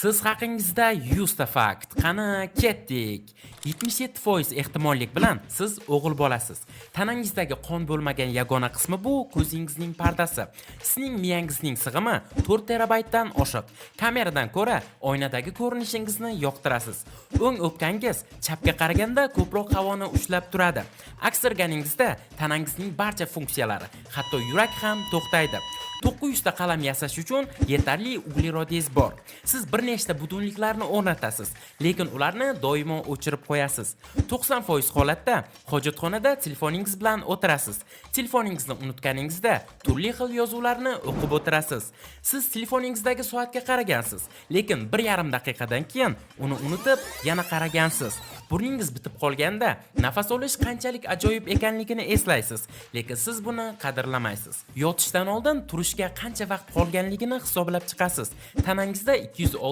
Siz haqingizda 100 ta fakt. Qani ketdik. 77% ehtimollik bilan siz o'g'il bolasiz. Tanangizdagi qon bo'lmagan yagona qismi bu ko'zingizning pardasi. Sizning miyangizning sig'imi 4 terabaytdan oshiq. Kameradan ko'ra oynadagi ko'rinishingizni yoqtirasiz. O'ng o'pkangiz chapga qaraganda ko'proq havoni ushlab turadi. Aksirganingizda tanangizning barcha funksiyalari, hatto yurak ham to'xtaydi. 900 ta qalam yasash uchun yetarli uglerodingiz bor. Siz bir nechta butunliklarni o'rnatasiz, lekin ularni doimo o'chirib qo'yasiz. 90% holatda hojatxonada telefoningiz bilan o'tirasiz. Telefoningizni unutganingizda turli xil yozuvlarni o'qib o'tirasiz. Siz telefoningizdagi soatga qaragansiz, lekin 1,5 daqiqadan keyin uni unutib, yana qaragansiz. Burningiz bitib qolganda nafas olish qanchalik ajoyib ekanligini eslaysiz, lekin siz buni qadrlamaysiz. Yotishdan oldin turishga qancha vaqt qolganligini hisoblab chiqasiz. Tanangizda 206